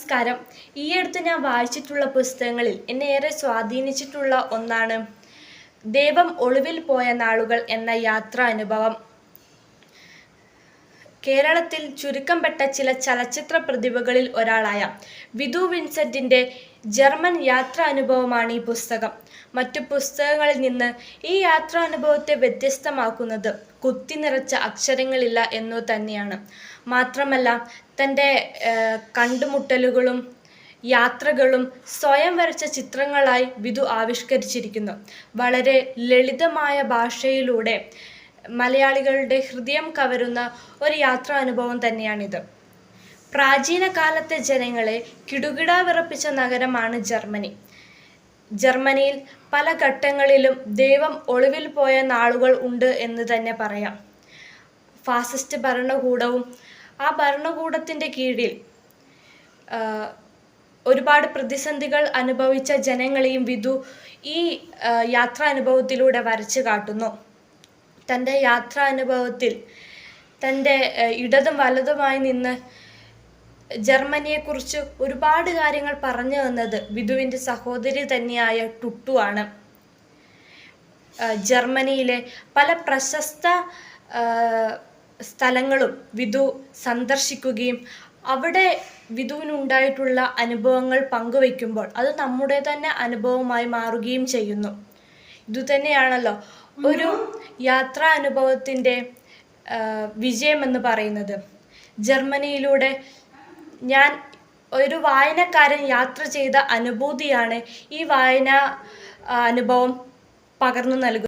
നമസ്കാരം. ഈയടുത്ത് ഞാൻ വായിച്ചിട്ടുള്ള പുസ്തകങ്ങളിൽ എന്നെ ഏറെ സ്വാധീനിച്ചിട്ടുള്ള ഒന്നാണ് ദൈവം ഒളിവിൽ പോയ നാളുകൾ എന്ന യാത്രാ അനുഭവം. കേരളത്തിൽ ചുരുക്കംപ്പെട്ട ചില ചലച്ചിത്ര പ്രതിഭകളിൽ ഒരാളായ വിധു വിൻസെന്റിന്റെ ജർമ്മൻ യാത്രാനുഭവമാണ് ഈ പുസ്തകം. മറ്റു പുസ്തകങ്ങളിൽ നിന്ന് ഈ യാത്രാനുഭവത്തെ വ്യത്യസ്തമാക്കുന്നത് കുത്തിനിറച്ച അക്ഷരങ്ങളില്ല എന്നു തന്നെയാണ്. മാത്രമല്ല, തൻ്റെ കണ്ടുമുട്ടലുകളും യാത്രകളും സ്വയം വരച്ച ചിത്രങ്ങളായി വിധു ആവിഷ്കരിച്ചിരിക്കുന്നു. വളരെ ലളിതമായ ഭാഷയിലൂടെ മലയാളികളുടെ ഹൃദയം കവരുന്ന ഒരു യാത്രാനുഭവം തന്നെയാണിത്. പ്രാചീന കാലത്തെ ജനങ്ങളെ കിടുകിടാ വിറപ്പിച്ച നഗരമാണ് ജർമ്മനി. ജർമ്മനിയിൽ പല ഘട്ടങ്ങളിലും ദൈവം ഒളിവിൽ പോയ നാളുകൾ ഉണ്ട് എന്ന് തന്നെ പറയാം. ഫാസിസ്റ്റ് ഭരണകൂടവും ആ ഭരണകൂടത്തിൻ്റെ കീഴിൽ ഒരുപാട് പ്രതിസന്ധികൾ അനുഭവിച്ച ജനങ്ങളെയും വിധു ഈ യാത്രാനുഭവത്തിലൂടെ വരച്ചു കാട്ടുന്നു. തൻ്റെ യാത്രാനുഭവത്തിൽ തൻ്റെ ഇടതും വലതുമായി നിന്ന് ജർമ്മനിയെക്കുറിച്ച് ഒരുപാട് കാര്യങ്ങൾ പറഞ്ഞു തന്നത് വിധുവിൻ്റെ സഹോദരി തന്നെയായ ടുട്ടു ആണ്. ജർമ്മനിയിലെ പല പ്രശസ്ത സ്ഥലങ്ങളും വിധു സന്ദർശിക്കുകയും അവിടെ വിധുവിനുണ്ടായിട്ടുള്ള അനുഭവങ്ങൾ പങ്കുവയ്ക്കുമ്പോൾ അത് നമ്മുടെ തന്നെ അനുഭവമായി മാറുകയും ചെയ്യുന്നു. ഇതുതന്നെയാണല്ലോ ഒരു യാത്രാ അനുഭവത്തിൻ്റെ വിജയമെന്ന് പറയുന്നത്. ജർമ്മനിയിലൂടെ ഞാൻ ഒരു വായനക്കാരൻ യാത്ര ചെയ്ത അനുഭൂതിയാണ് ഈ വായന അനുഭവം പകർന്നു നൽകുന്നത്.